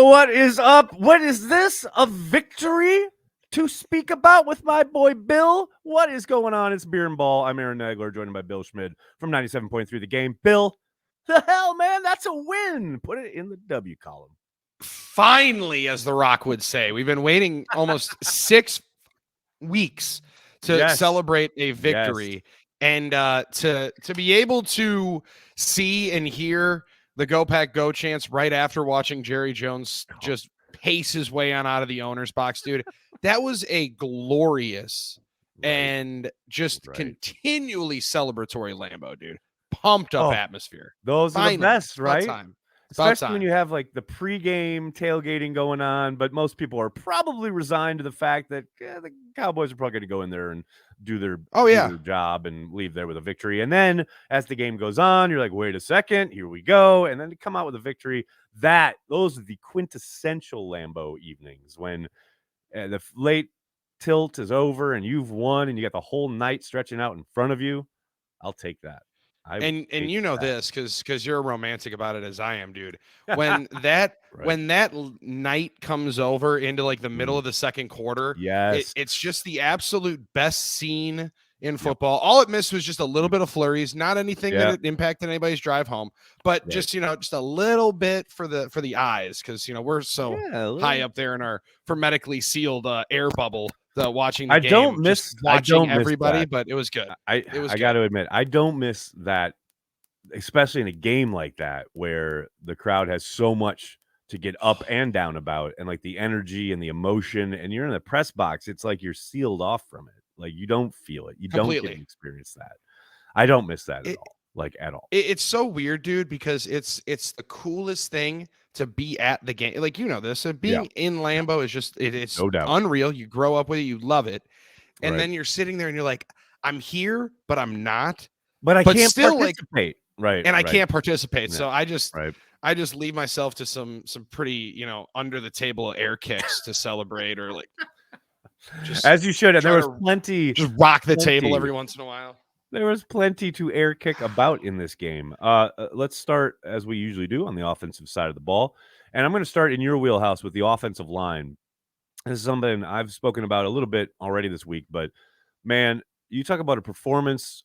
Oh, what is up? What is this? A victory to speak about with my boy Bill? What is going on? It's Beer and Ball. I'm Aaron Nagler, joined by Bill Schmid from 97.3 The Game. Bill, the hell, man, that's a win. Put it in the W column. Finally, as The Rock would say. We've been waiting almost 6 weeks to celebrate a victory. And to be able to see and hear the Go Pack Go chants right after watching Jerry Jones just pace his way on out of the owner's box, dude, that was a glorious and just continually celebratory Lambeau, dude. Pumped up atmosphere. Those are the best, right? Time. Especially when you have like the pregame tailgating going on, but most people are probably resigned to the fact that the Cowboys are probably going to go in there and do their job and leave there with a victory. And then as the game goes on, you're like, wait a second, here we go. And then to come out with a victory, those are the quintessential Lambeau evenings when the late tilt is over and you've won and you got the whole night stretching out in front of you. I'll take that. And you know this because you're romantic about it as I am, dude. When that when that night comes over into like the middle of the second quarter, it's just the absolute best scene in football. All it missed was just a little bit of flurries, not anything that it impacted anybody's drive home, but just just a little bit for the eyes, because we're so high up there in our hermetically sealed air bubble. Watching the game, I don't miss everybody, that. But it was good. I got to admit, I don't miss that, especially in a game like that where the crowd has so much to get up and down about, and like the energy and the emotion, and you're in the press box. It's like you're sealed off from it. Like you don't feel it. You don't get to experience that. I don't miss that at all. Like at all. It's so weird, dude, because it's the coolest thing to be at the game. Like, this, being in Lambeau is just, it's no doubt unreal. You grow up with it, you love it. And then you're sitting there and you're like, I'm here, but I'm not. But I can't still participate. I can't participate. So I just leave myself to some pretty, under the table air kicks to celebrate, or like just as you should. And there was plenty. Just rock the table every once in a while. There was plenty to air kick about in this game. Let's start, as we usually do, on the offensive side of the ball. And I'm going to start in your wheelhouse with the offensive line. This is something I've spoken about a little bit already this week. But, man, you talk about a performance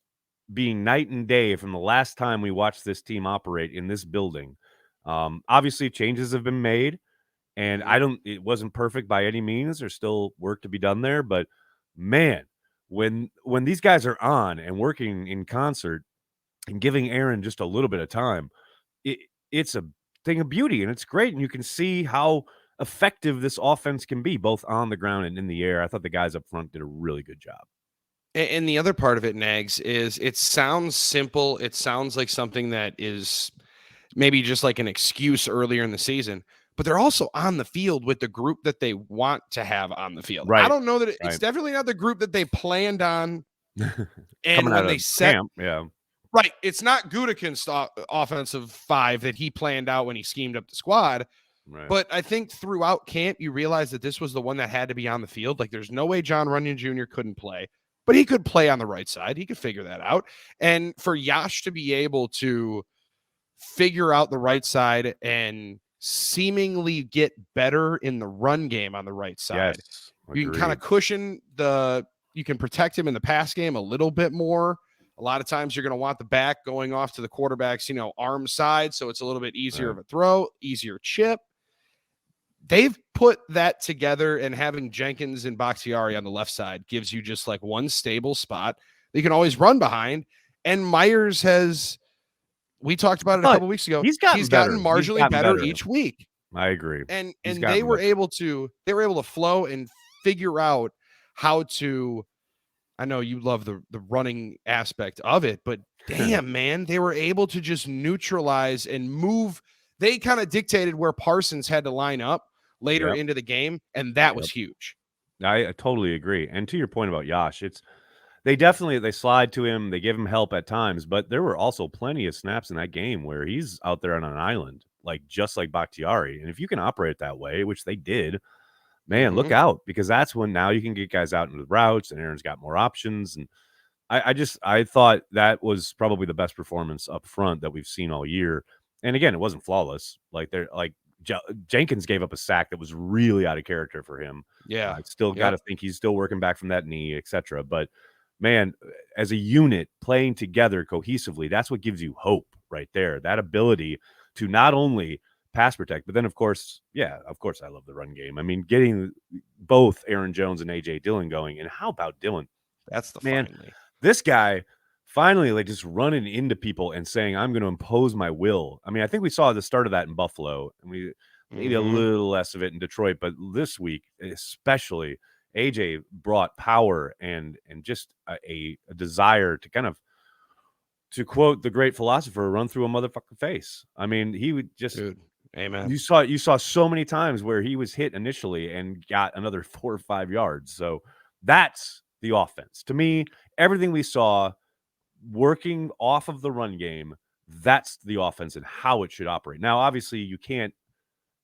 being night and day from the last time we watched this team operate in this building. Obviously, changes have been made. And it wasn't perfect by any means. There's still work to be done there. But, man, when these guys are on and working in concert and giving Aaron just a little bit of time, it's a thing of beauty, and it's great. And you can see how effective this offense can be, both on the ground and in the air. I thought the guys up front did a really good job. And the other part of it, Nags, is it sounds simple. It sounds like something that is maybe just like an excuse earlier in the season, but they're also on the field with the group that they want to have on the field. I don't know that it's definitely not the group that they planned on. And when they set camp, it's not Gutekunst's offensive five that he planned out when he schemed up the squad. But I think throughout camp, you realize that this was the one that had to be on the field. Like, there's no way John Runyon Jr. couldn't play, but he could play on the right side. He could figure that out. And for Yash to be able to figure out the right side and seemingly get better in the run game on the right side. You can kind of cushion you can protect him in the pass game a little bit more. A lot of times you're going to want the back going off to the quarterback's, arm side. So it's a little bit easier of a throw, easier chip. They've put that together, and having Jenkins and Bakhtiari on the left side gives you just like one stable spot that you can always run behind. And Myers we talked about it a couple weeks ago. He's gotten marginally better each week. I agree. And they were able to flow and figure out how to. I know you love the running aspect of it, but damn, man, they were able to just neutralize and move. They kind of dictated where Parsons had to line up later into the game, and that was huge. I totally agree. And to your point about Yash, they slide to him, they give him help at times, but there were also plenty of snaps in that game where he's out there on an island, just like Bakhtiari. And if you can operate that way, which they did, man, look out, because that's when now you can get guys out into the routes, and Aaron's got more options. And I thought that was probably the best performance up front that we've seen all year. And again, it wasn't flawless. Jenkins gave up a sack that was really out of character for him. Yeah. Still got to think he's still working back from that knee, etc. But man, as a unit playing together cohesively, that's what gives you hope right there. That ability to not only pass protect, but then of course, I love the run game. I mean, getting both Aaron Jones and AJ Dillon going, and how about Dillon? That's the Man, finally. this guy finally like just running into people and saying, I'm going to impose my will. I mean, I think we saw the start of that in Buffalo, and we maybe a little less of it in Detroit, but this week especially, AJ brought power and just a desire to kind of, to quote the great philosopher, run through a motherfucking face. I mean, he would just, Dude, amen. you saw so many times where he was hit initially and got another 4 or 5 yards. So that's the offense. To me, everything we saw working off of the run game, that's the offense and how it should operate. Now, obviously, you can't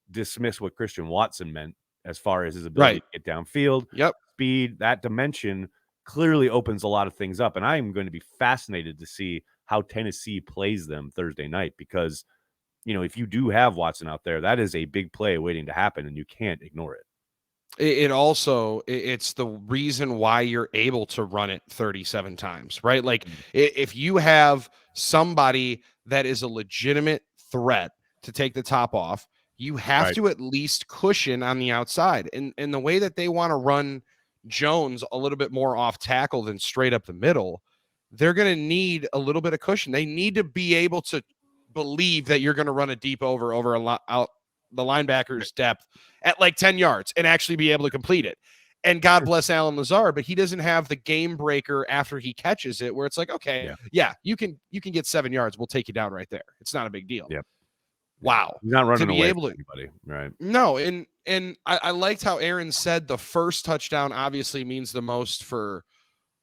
dismiss what Christian Watson meant as far as his ability to get downfield, Yep. speed, that dimension clearly opens a lot of things up. And I am going to be fascinated to see how Tennessee plays them Thursday night, because, if you do have Watson out there, that is a big play waiting to happen, and you can't ignore it. It's the reason why you're able to run it 37 times, right? Like if you have somebody that is a legitimate threat to take the top off, you have to at least cushion on the outside. And the way that they want to run Jones a little bit more off tackle than straight up the middle, they're going to need a little bit of cushion. They need to be able to believe that you're going to run a deep over out the linebacker's depth at like 10 yards and actually be able to complete it. And God bless Alan Lazard, but he doesn't have the game breaker after he catches it where it's like, okay, you can get 7 yards. We'll take you down right there. It's not a big deal. Yep. Wow. He's not running to be away able from to anybody. Right. No. And I liked how Aaron said the first touchdown obviously means the most for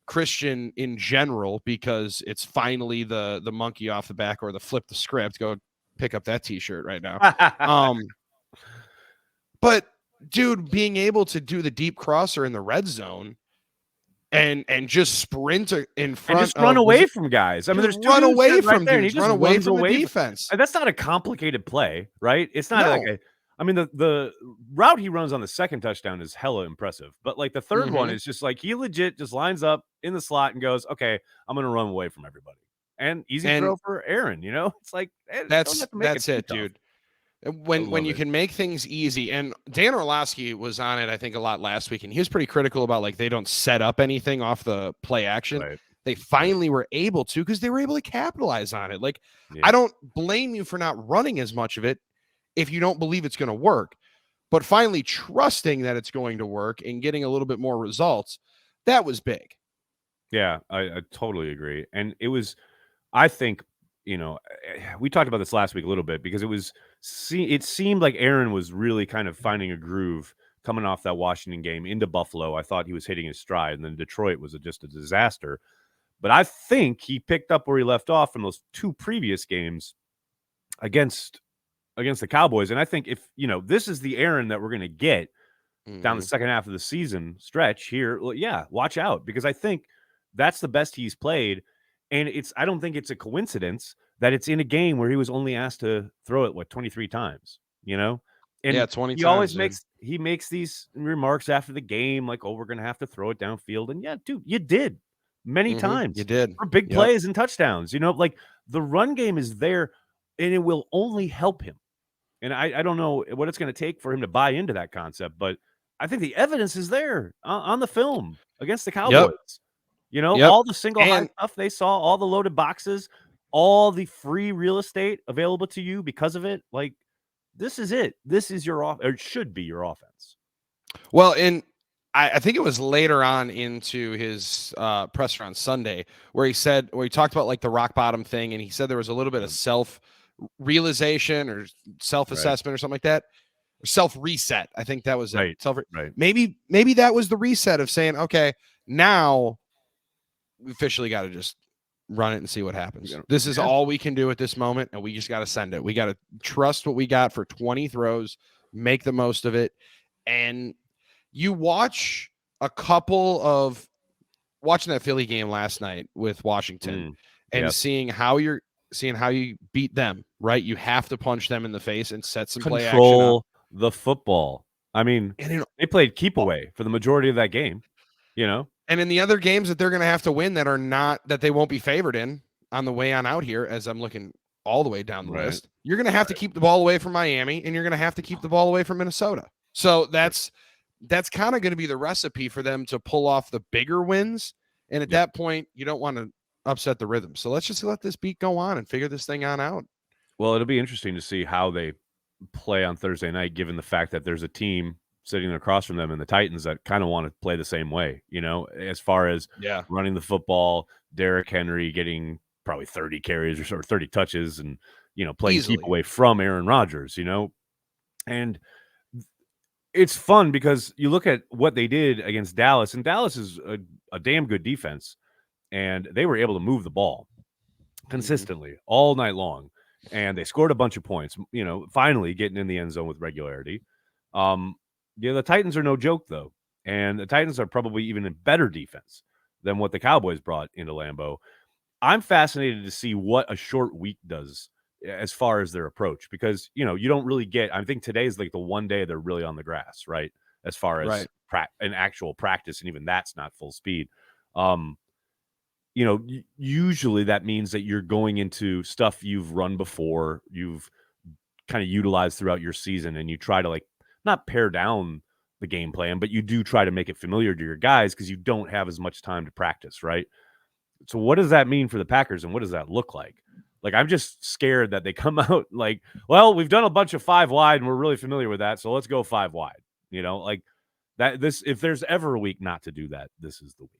Christian in general, because it's finally the monkey off the back, or the flip the script. Go pick up that t-shirt right now. But dude, being able to do the deep crosser in the red zone and just sprint in front, and just run away from guys. I mean, there's two run dudes away right from there, dudes, and he just run away runs from away the defense. That's not a complicated play, right? It's not like I mean, the route he runs on the second touchdown is hella impressive, but like the third one is just like he legit just lines up in the slot and goes, "Okay, I'm going to run away from everybody." And easy throw for Aaron. It's like that's it, dude. When you can make things easy. And Dan Orlovsky was on it, I think, a lot last week, and he was pretty critical about like they don't set up anything off the play action. They finally were able to, because they were able to capitalize on it. Like, I don't blame you for not running as much of it if you don't believe it's going to work, but finally trusting that it's going to work and getting a little bit more results, that was big. Yeah, I totally agree. And it was, I think, we talked about this last week a little bit, because it seemed like Aaron was really kind of finding a groove coming off that Washington game into Buffalo. I thought he was hitting his stride, and then Detroit was just a disaster. But I think he picked up where he left off from those two previous games against the Cowboys. And I think if, this is the Aaron that we're going to get down the second half of the season stretch here, watch out, because I think that's the best he's played. And I don't think it's a coincidence that it's in a game where he was only asked to throw it 23 times, And 20 he always makes these remarks after the game, like, "Oh, we're going to have to throw it downfield." And yeah, dude, you did many times. You did for big plays and touchdowns. Like the run game is there, and it will only help him. And I don't know what it's going to take for him to buy into that concept, but I think the evidence is there on the film against the Cowboys. All the single high stuff they saw, all the loaded boxes, all the free real estate available to you because of it. Like, this is it. This is or it should be your offense. Well, and I think it was later on into his presser on Sunday where he talked about like the rock bottom thing, and he said there was a little bit of self-realization or self-assessment or something like that, or self-reset. I think that was it. Right. Maybe that was the reset of saying, okay, now we officially got to just run it and see what happens. This is all we can do at this moment, and we just got to send it. We got to trust what we got for 20 throws, make the most of it. And you watch watching that Philly game last night with Washington and seeing how you're seeing how you beat them, right? You have to punch them in the face and set some play action up. Control the football. I mean, And they played keep away for the majority of that game, you know? And in the other games that they're going to have to win that they won't be favored in on the way on out here, as I'm looking all the way down the list, you're going to have to keep the ball away from Miami, and you're going to have to keep the ball away from Minnesota. So that's kind of going to be the recipe for them to pull off the bigger wins. And at that point, you don't want to upset the rhythm. So let's just let this beat go on and figure this thing on out. Well, it'll be interesting to see how they play on Thursday night, given the fact that there's a team sitting across from them in the Titans that kind of want to play the same way, as far as running the football, Derrick Henry getting probably 30 carries or 30 touches and, playing keep away from Aaron Rodgers, and it's fun because you look at what they did against Dallas, and Dallas is a damn good defense, and they were able to move the ball consistently all night long. And they scored a bunch of points, finally getting in the end zone with regularity. The Titans are no joke, though. And the Titans are probably even a better defense than what the Cowboys brought into Lambeau. I'm fascinated to see what a short week does as far as their approach, because, you don't really get, I think today is like the one day they're really on the grass, right? As far as an actual practice, and even that's not full speed. Usually that means that you're going into stuff you've run before, you've kind of utilized throughout your season, and you try to not pare down the game plan, but you do try to make it familiar to your guys because you don't have as much time to practice, right? So what does that mean for the Packers, and what does that look like? I'm just scared that they come out well, we've done a bunch of 5 wide and we're really familiar with that, so let's go 5 wide. If there's ever a week not to do that, this is the week.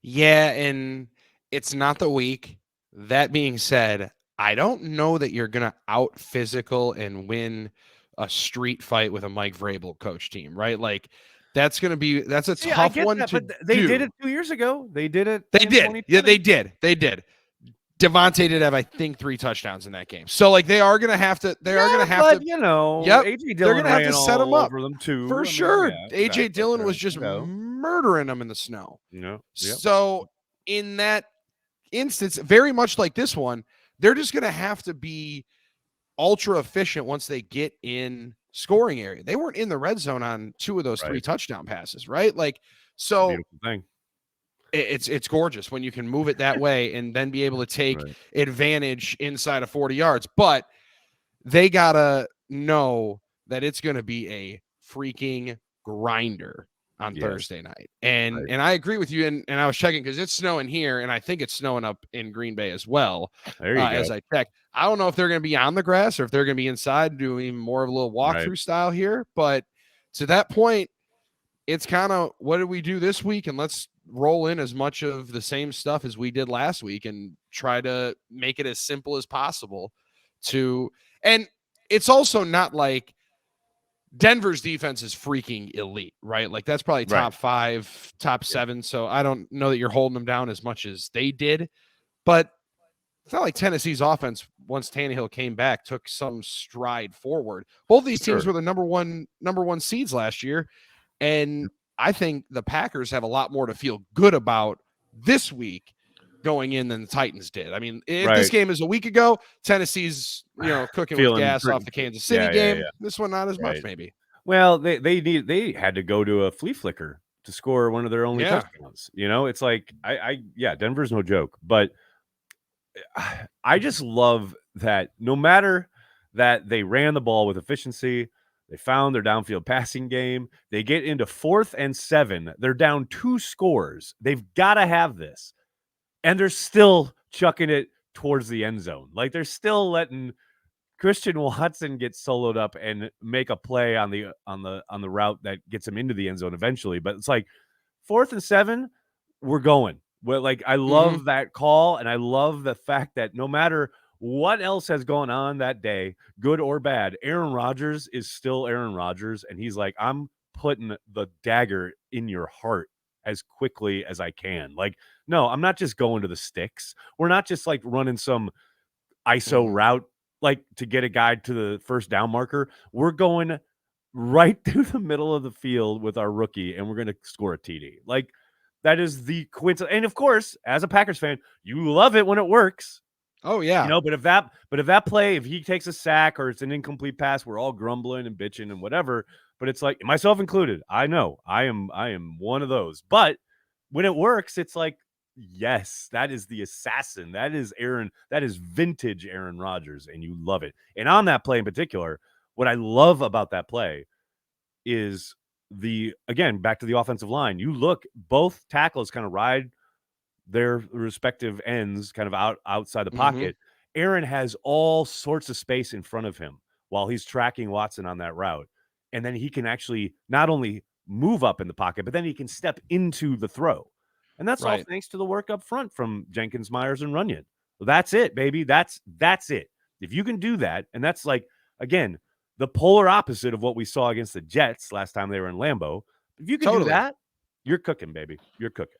Yeah, and it's not the week. That being said, I don't know that you're going to out physical and win a street fight with a Mike Vrabel coach team, right? That's a tough one to do. They did it 2 years ago. They did it. They did. Yeah, they did. Devontae did have, I think, 3 touchdowns in that game. So they are going to have to. They are going to have to. AJ Dillon, they're going to have to set them up over them too. For sure. AJ Dillon was just murdering them in the snow. So in that instance, very much like this one, they're just going to have to be ultra efficient once they get in scoring area. They weren't in the red zone on 2 of those 3 touchdown passes, right? So beautiful thing. It's gorgeous when you can move it that way and then be able to take advantage inside of 40 yards. But they got to know that it's going to be a freaking grinder on Thursday night. And I agree with you. And I was checking because it's snowing here, and I think it's snowing up in Green Bay as well. There you go. As I check. I don't know if they're going to be on the grass or if they're going to be inside doing more of a little walkthrough style here. But to that point, it's kind of, what did we do this week? And let's roll in as much of the same stuff as we did last week and try to make it as simple as possible and it's also not like Denver's defense is freaking elite, right? That's probably top 5, top 7. So I don't know that you're holding them down as much as they did, but it's not like Tennessee's offense, once Tannehill came back, took some stride forward. Both these teams were the number one seeds last year. And I think the Packers have a lot more to feel good about this week going in than the Titans did. I mean, if this game is a week ago, Tennessee's, cooking with gas off the Kansas City game. Yeah. This one, not as much, maybe. Well, they had to go to a flea flicker to score one of their only touchdowns. It's like, Denver's no joke, but I just love that no matter that they ran the ball with efficiency, they found their downfield passing game. They get into 4th and 7. They're down 2 scores. They've got to have this. And they're still chucking it towards the end zone. They're still letting Christian Watson get soloed up and make a play on the route that gets him into the end zone eventually. But it's 4th and 7, we're going. Well, I love that call, and I love the fact that no matter what else has gone on that day, good or bad, Aaron Rodgers is still Aaron Rodgers, and he's like, I'm putting the dagger in your heart as quickly as I can. No, I'm not just going to the sticks. We're not just running some ISO route to get a guy to the first down marker. We're going right through the middle of the field with our rookie, and we're going to score a TD. That is the coincidence. And of course, as a Packers fan, you love it when it works. Oh yeah. If he takes a sack or it's an incomplete pass, we're all grumbling and bitching and whatever. But it's like, myself included, I know I am one of those. But when it works, it's like, yes, that is the assassin. That is Aaron. That is vintage Aaron Rodgers, and you love it. And on that play in particular, what I love about that play is again, back to the offensive line. You look, both tackles kind of ride their respective ends kind of outside the Mm-hmm. pocket. Aaron has all sorts of space in front of him while he's tracking Watson on that route. And then he can actually not only move up in the pocket, but then he can step into the throw. And that's all Right. thanks to the work up front from Jenkins, Myers, and Runyon. Well, that's it, baby. That's it. If you can do that, and that's like, again, the polar opposite of what we saw against the Jets last time they were in Lambeau. If you can do Totally. that, you're cooking, baby. You're cooking.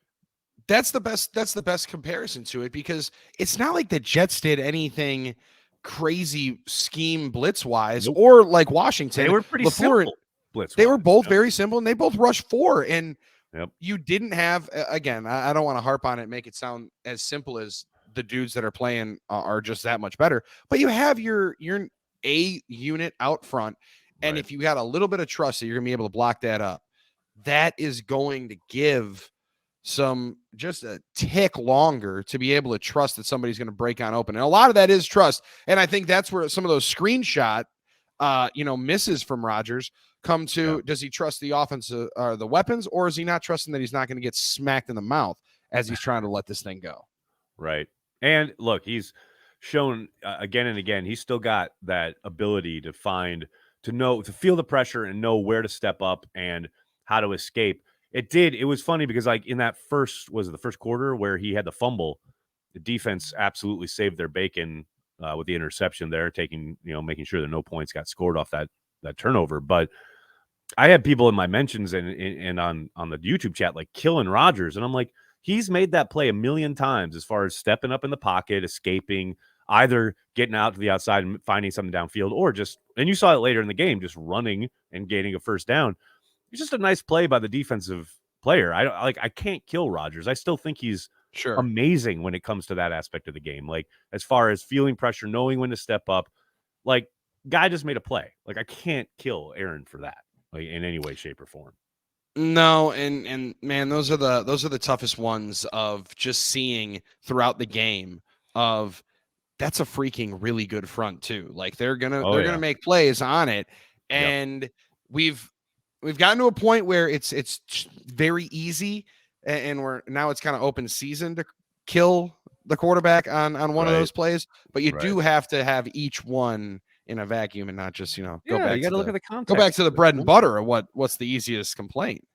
That's the best comparison to it, because it's not like the Jets did anything crazy scheme blitz wise, Nope. or like They Washington. were pretty LaFleur, simple blitz they were wise. both very simple, and they both rushed 4. And Yep. you didn't have, again, I don't want to harp on it, make it sound as simple as the dudes that are playing are just that much better. But you have your A unit out front, and Right. if you got a little bit of trust that you're gonna be able to block that up, that is going to give some just a tick longer to be able to trust that somebody's going to break on open. And a lot of that is trust. And I think that's where some of those screenshot, misses from Rodgers come to. Yeah. Does he trust the offense or the weapons, or is he not trusting that he's not going to get smacked in the mouth as he's trying to let this thing go? Right. And look, he's shown again and again, he's still got that ability to feel the pressure and know where to step up and how to escape. It was funny because, like, in that the first quarter where he had the fumble, the defense absolutely saved their bacon with the interception there, making sure that no points got scored off that turnover. But I had people in my mentions and on the YouTube chat like killing Rodgers, and I'm like, he's made that play a million times as far as stepping up in the pocket, escaping, either getting out to the outside and finding something downfield, or just, and you saw it later in the game, just running and gaining a first down. It's just a nice play by the defensive player. I can't kill Rodgers. I still think he's Sure. amazing when it comes to that aspect of the game. Like, as far as feeling pressure, knowing when to step up, like, guy just made a play. Like, I can't kill Aaron for that, like, in any way, shape, or form. No, and man, those are the toughest ones of just seeing throughout the game of that's a freaking really good front too. Like they're gonna Oh yeah. make plays on it, Yep. and we've gotten to a point where it's very easy, and it's kind of open season to kill the quarterback on one of Right. those plays. But you Right. do have to have each one in a vacuum and not just go Yeah, back you got to to look at the go back context to of the it. bread and butter of what's the easiest complaint.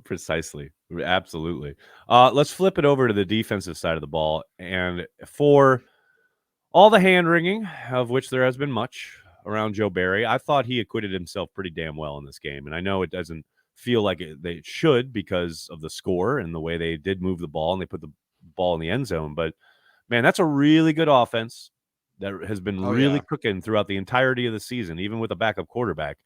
Precisely. Absolutely. Let's flip it over to the defensive side of the ball. And for all the hand wringing, of which there has been much around Joe Barry, I thought he acquitted himself pretty damn well in this game. And I know it doesn't feel like they should because of the score and the way they did move the ball and they put the ball in the end zone. But man, that's a really good offense that has been Oh really yeah. cooking throughout the entirety of the season, even with a backup quarterback.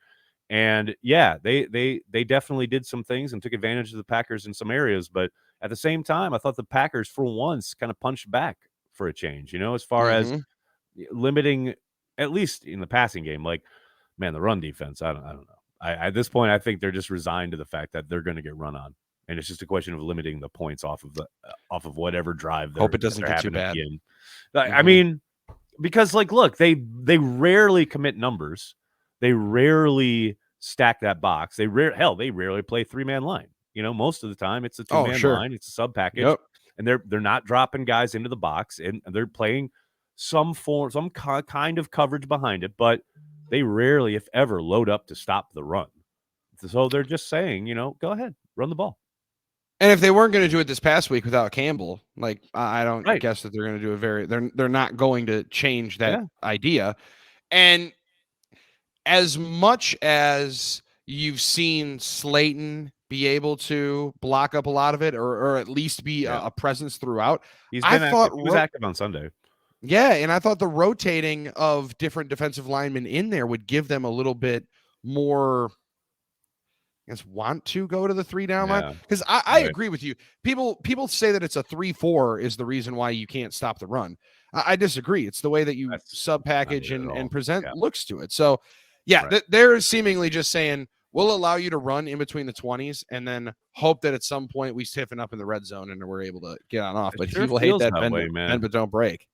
And yeah, they definitely did some things and took advantage of the Packers in some areas. But at the same time, I thought the Packers, for once, kind of punched back for a change, as far as Mm-hmm. limiting, at least in the passing game. Like, man, the run defense, I don't know. At this point, I think they're just resigned to the fact that they're going to get run on, and it's just a question of limiting the points off of whatever drive Hope it that doesn't they're get too having to bad. be in. I Mm-hmm. mean, because, like, look, they rarely commit numbers. They rarely stack that box. They rarely play 3-man line. Most of the time it's a Oh 2-man sure. line. It's a sub package, Yep. and they're not dropping guys into the box, and they're playing some kind of coverage behind it, but they rarely, if ever, load up to stop the run. So they're just saying, go ahead, run the ball. And if they weren't going to do it this past week without Campbell, like I don't Right. guess that they're going to do they're not going to change that Yeah. idea. And as much as you've seen Slayton be able to block up a lot of it, or at least be Yeah. a presence throughout, He's I been thought active. He was active on Sunday. yeah, and I thought the rotating of different defensive linemen in there would give them a little bit more, I guess, want to go to the 3-down line. Yeah. Because I Right. agree with you. People say that it's a 3-4 is the reason why you can't stop the run. I disagree. It's the way that you That's sub not package it at and all. present Yeah, looks to it. So, yeah, right. they're seemingly just saying we'll allow you to run in between the 20s and then hope that at some point we stiffen up in the red zone and we're able to get on off. It But sure he will hate feels that that bend, way, bend man. but don't break.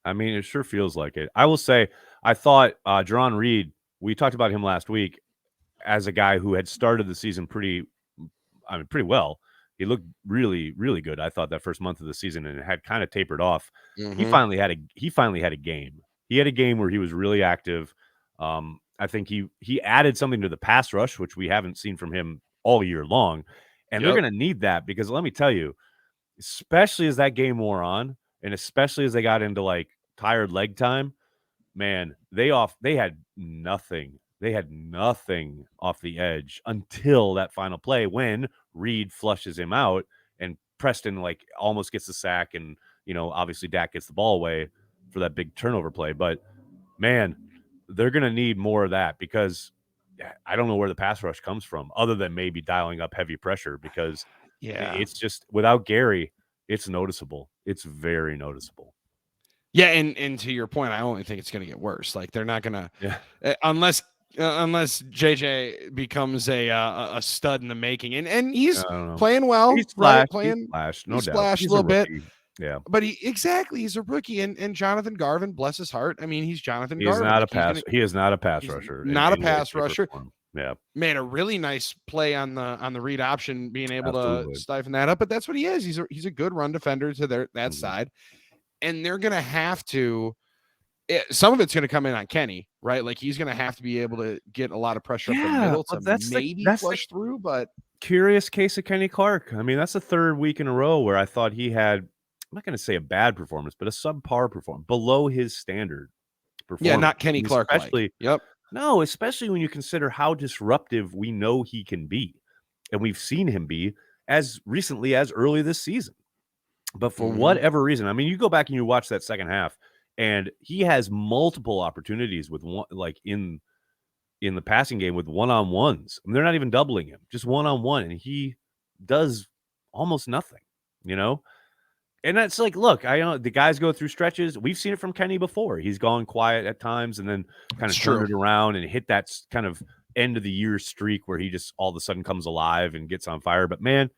I mean, it sure feels like it. I will say, I thought Jaron Reed. We talked about him last week as a guy who had started the season pretty well. He looked really, really good. I thought that first month of the season, and it had kind of tapered off. He Mm-hmm. finally had a game. He had a game where he was really active. I think he added something to the pass rush, which we haven't seen from him all year long. And they're Yep. going to need that because let me tell you, especially as that game wore on, and especially as they got into like tired leg time, man, they had nothing. They had nothing off the edge until that final play when Reed flushes him out and Preston like almost gets the sack and obviously Dak gets the ball away for that big turnover play. But man, they're gonna need more of that because I don't know where the pass rush comes from other than maybe dialing up heavy pressure because Yeah. it's just without Gary, it's noticeable. It's very noticeable. Yeah, and to your point, I only think it's going to get worse. Like they're not going to Yeah. unless JJ becomes a stud in the making, and I he's don't know. playing well, right? He's Playing flashed, he no doubt. splashed a He's a little bit, rookie. Yeah. but he's a rookie, and Jonathan Garvin, bless his heart. I mean, he's Jonathan He is Garvin. not a Like pass he is not a pass he's rusher in not a any way, pass shape, or rusher. form. Yeah, Made a really nice play on the read option, being able to absolutely. siphon that up. But that's what he is. He's a good run defender to that Mhm. side, and they're gonna have to some of it's going to come in on Kenny, right? Like he's going to have to be able to get a lot of pressure up the Yeah, middle to well, maybe flush through. But curious case of Kenny Clark. I mean, that's the 3rd week in a row where I thought he had, I'm not gonna say a bad performance, but a subpar performance, below his standard yeah, performance, not Kenny and Clark like. Yep. especially when you consider how disruptive we know he can be, and we've seen him be as recently as early this season. But for Mm-hmm. whatever reason, I mean, you go back and you watch that second half, and he has multiple opportunities with one, like in the passing game with one-on-ones. I mean, they're not even doubling him, just one-on-one, and he does almost nothing, you know? And that's like, look, I know the guys go through stretches. We've seen it from Kenny before. He's gone quiet at times and then kind It's of turned true. it around and hit that kind of end of the year streak where he just all of a sudden comes alive and gets on fire. But man,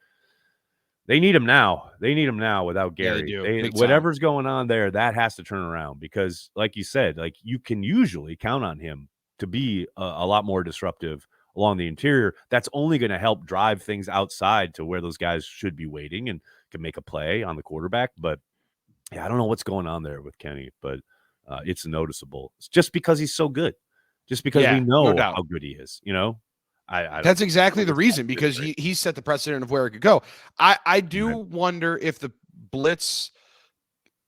they need him now. They need him now without Yeah, they Gary. do. They Big time. whatever's going on there, that has to turn around because, like you said, like you can usually count on him to be a lot more disruptive along the interior. That's only going to help drive things outside to where those guys should be waiting and can make a play on the quarterback. But yeah, I don't know what's going on there with Kenny, but it's noticeable. It's just because he's so good, just because we Yeah, no know doubt. how good he is. You know, I don't That's know. exactly the It's all reason it's because great. he set the precedent of where it could go. I do Right. wonder if the blitz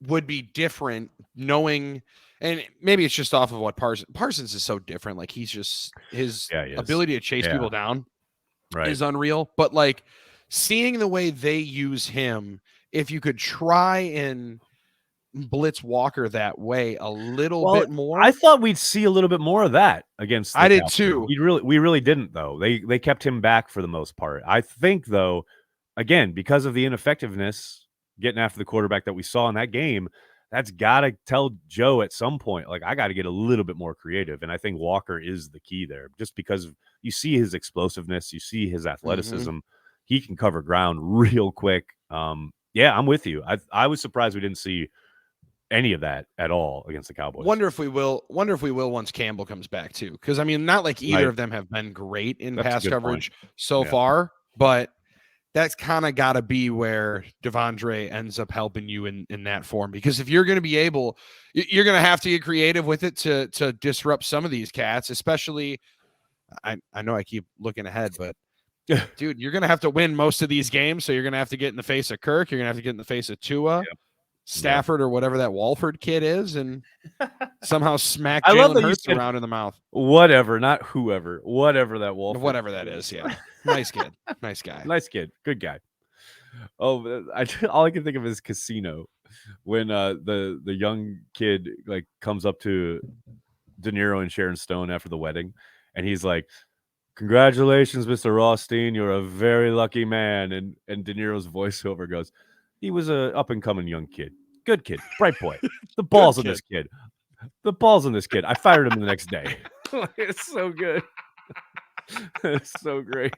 would be different knowing, and maybe it's just off of what Parsons is so different. Like he's just his Yeah, he is. ability to chase Yeah, people down right. is unreal. But like seeing the way they use him, if you could try and blitz Walker that way a little Well, bit I more, thought we'd see a little bit more of that against I the did Cowboys. too. We really didn't though. They kept him back for the most part. I think though, again, because of the ineffectiveness getting after the quarterback that we saw in that game, that's gotta tell Joe at some point, like, I gotta get a little bit more creative. And I think Walker is the key there, just because you see his explosiveness, you see his Mm-hmm. athleticism. He can cover ground real quick. Yeah, I'm with you. I was surprised we didn't see any of that at all against the Cowboys. Wonder if we will. Wonder if we will once Campbell comes back too. Because I mean, not like either Right. of them have been great in That's a pass good point. coverage so Yeah. far, but that's kind of got to be where Devondre ends up helping you in that form. Because if you're going to be able, you're going to have to get creative with it to disrupt some of these cats. Especially, I know I keep looking ahead, but dude, you're going to have to win most of these games. So you're going to have to get in the face of Kirk. You're going to have to get in the face of Tua, Yeah. Stafford, or whatever that Walford kid is, and somehow smack I love Jalen that you Hurts said around in the mouth. whatever, not whoever, whatever that Wolford Whatever that kid is, is. yeah. Nice kid. Nice guy. Nice kid, good guy. Oh, all I can think of is Casino when the young kid like comes up to De Niro and Sharon Stone after the wedding, and he's like, "Congratulations, Mr. Rothstein, you're a very lucky man." And De Niro's voiceover goes, "He was a up and coming young kid." Good kid. Bright boy. The Good balls on kid. this kid. The balls on this kid. I fired him the next day. It's so good. It's so great.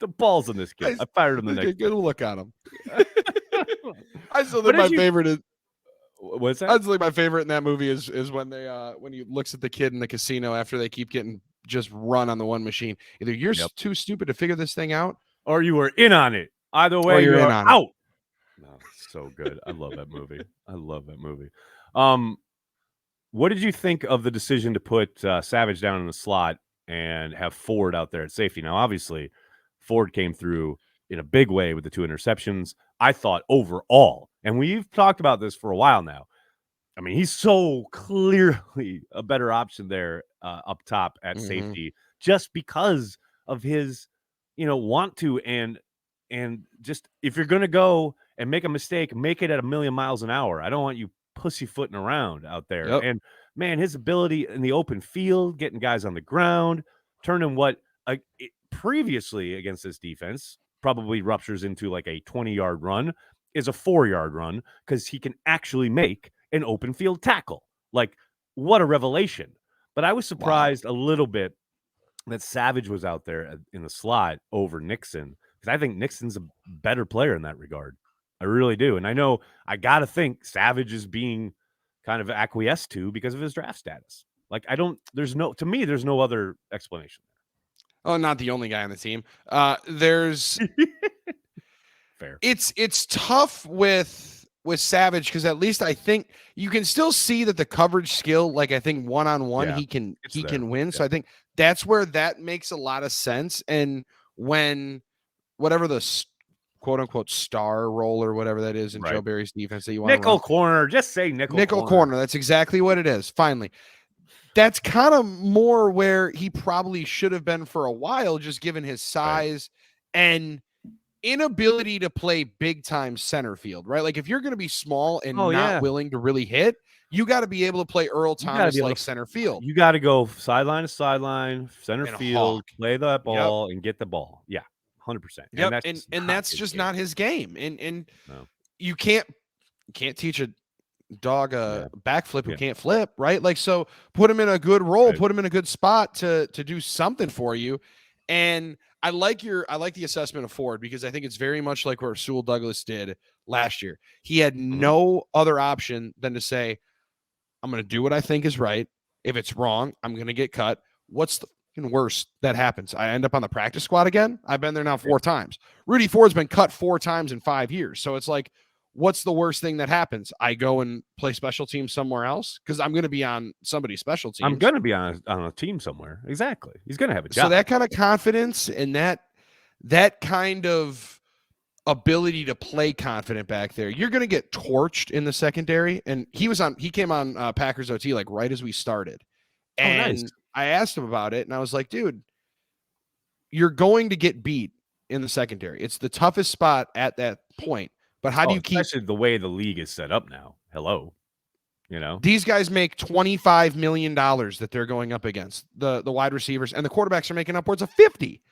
The balls on this kid. I fired him the next Good day. look on him. I still What think my did you favorite is. What's I that? still think my favorite in that movie is when they when he looks at the kid in the casino after they keep getting just run on the one machine. Either you're Yep. too stupid to figure this thing out, Or you were in on it. Either way, or you're you in are on it. out. No, it's so good. I love that movie. I love that movie. What did you think of the decision to put Savage down in the slot and have Ford out there at safety? Now, obviously, Ford came through in a big way with the 2 interceptions. I thought overall, and we've talked about this for a while now. I mean, he's so clearly a better option there up top at safety, just because of his, want to and just if you're gonna go and make a mistake, make it at 1,000,000 miles an hour. I don't want you pussyfooting around out there. Yep. And man, his ability in the open field, getting guys on the ground, turning what previously against this defense probably ruptures into like a 20-yard run is a 4-yard run because he can actually make an open field tackle. Like, what a revelation. But I was surprised a little bit that Savage was out there in the slot over Nixon because I think Nixon's a better player in that regard. I really do. And I know I got to think Savage is being kind of acquiesced to because of his draft status. Like, to me, there's no other explanation. Oh, not the only guy on the team. There's Fair. It's tough with Savage because at least I think you can still see that the coverage skill, like I think one-on-one, he can win. Yeah. So I think that's where that makes a lot of sense. And when whatever the quote unquote star role or whatever that is in Joe Barry's defense that you want nickel corner, just say nickel corner. That's exactly what it is. Finally. That's kind of more where he probably should have been for a while, just given his size and inability to play big time center field, right? Like if you're going to be small and not willing to really hit, you got to be able to play Earl Thomas like center field. You got to go sideline to sideline, center field, play that ball and get the ball. Yeah, 100%. Yep. And that's just not his game. And you can't teach a dog a backflip who can't flip, right? Like, so put him in a good role, put him in a good spot to do something for you. And I like the assessment of Ford because I think it's very much like what Rasul Douglas did last year. He had no other option than to say, I'm going to do what I think is right. If it's wrong, I'm going to get cut. What's the worst that happens? I end up on the practice squad again. I've been there now 4 times. Rudy Ford's been cut 4 times in 5 years. So it's like, what's the worst thing that happens? I go and play special teams somewhere else because I'm going to be on somebody's special teams. I'm going to be on a team somewhere. Exactly. He's going to have a job. So that kind of confidence and that kind of ability to play confident back there, you're going to get torched in the secondary. And he came on Packers OT like right as we started. And nice. I asked him about it and I was like, dude, you're going to get beat in the secondary. It's the toughest spot at that point. But how do you keep, especially the way the league is set up now? Hello, these guys make $25 million that they're going up against the wide receivers, and the quarterbacks are making upwards of 50.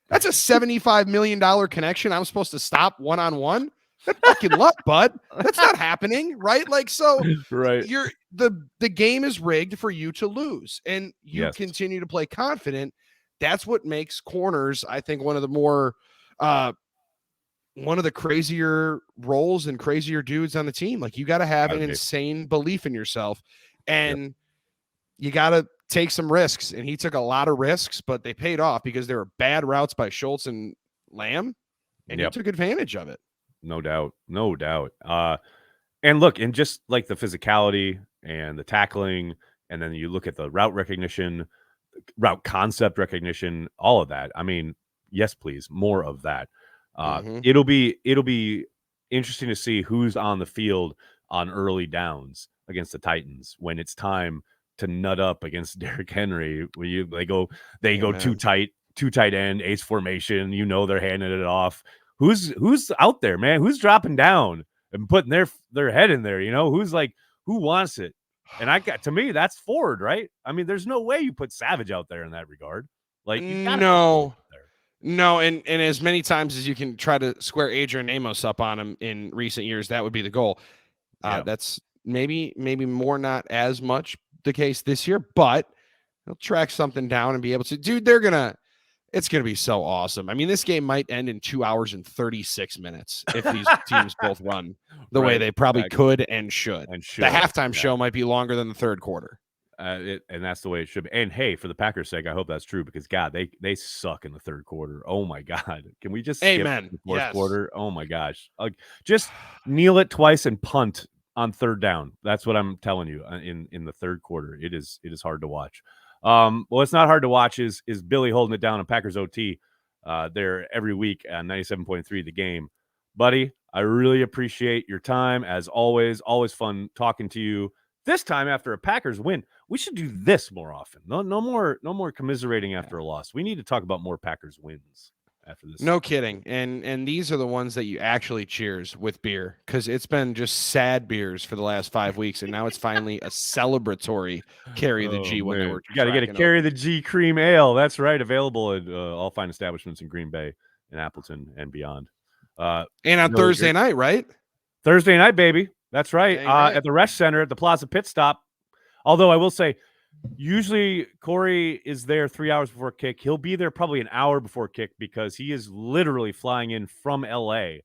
That's a $75 million connection. I'm supposed to stop one-on-one. Good fucking luck, bud. That's not happening, right? Like, so you're the game is rigged for you to lose, and you continue to play confident. That's what makes corners, I think, one of the more one of the crazier roles and crazier dudes on the team. Like, you got to have an insane belief in yourself, and you got to take some risks. And he took a lot of risks, but they paid off because there were bad routes by Schultz and Lamb, and he took advantage of it. No doubt. No doubt. And look, and just like the physicality and the tackling, and then you look at the route recognition, route concept recognition, all of that. I mean, yes, please, more of that. It'll be interesting to see who's on the field on early downs against the Titans when it's time to nut up against Derrick Henry. When they go too tight end, ace formation. They're handing it off. Who's out there, man? Who's dropping down and putting their head in there? Who's like, who wants it? And to me, that's Ford, right? I mean, there's no way you put Savage out there in that regard. Like, you gotta put Ford out there. No, and as many times as you can try to square Adrian Amos up on him in recent years, that would be the goal. That's maybe more, not as much the case this year, but he'll track something down and be able to. Dude, it's going to be so awesome. I mean, this game might end in 2 hours and 36 minutes if these teams both run the way they probably could and should. The halftime show might be longer than the third quarter. And that's the way it should be. And hey, for the Packers' sake, I hope that's true because God, they suck in the third quarter. Oh my God, can we just skip the fourth quarter? Oh my gosh, just kneel it twice and punt on third down. That's what I'm telling you. In the third quarter, it is hard to watch. It's not hard to watch. Is Billy holding it down on Packers OT? There every week on 97.3 The Game, buddy. I really appreciate your time as always. Always fun talking to you. This time after a Packers win, we should do this more often. No more commiserating after a loss. We need to talk about more Packers wins after this. No kidding. And these are the ones that you actually cheers with beer, because it's been just sad beers for the last 5 weeks, and now it's finally a celebratory Carry the G when they were. You got to get a Carry the G cream ale. That's right, available at all fine establishments in Green Bay and Appleton and beyond. And on Thursday night, right? Thursday night, baby. That's right. At the Rest Center at the Plaza Pit Stop. Although I will say, usually Corey is there 3 hours before kick. He'll be there probably an hour before kick because he is literally flying in from LA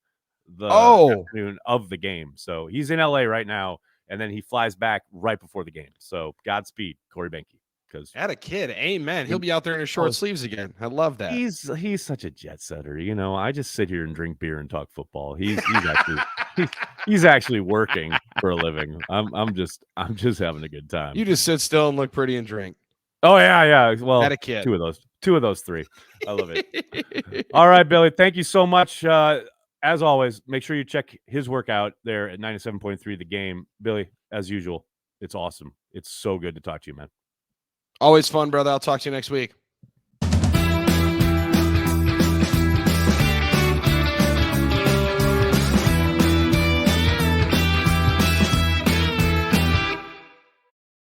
the afternoon of the game. So he's in LA right now, and then he flies back right before the game. So Godspeed, Corey Benke. Because at a kid, amen. He'll be out there in his short sleeves again. I love that. He's such a jet setter. You know, I just sit here and drink beer and talk football. He's actually working for a living. I'm just having a good time. You just sit still and look pretty and drink. Oh yeah. Well, at a kid. Two of those three. I love it. All right, Billy. Thank you so much. As always, make sure you check his workout there at 97.3 The Game. Billy, as usual, it's awesome. It's so good to talk to you, man. Always fun, brother. I'll talk to you next week.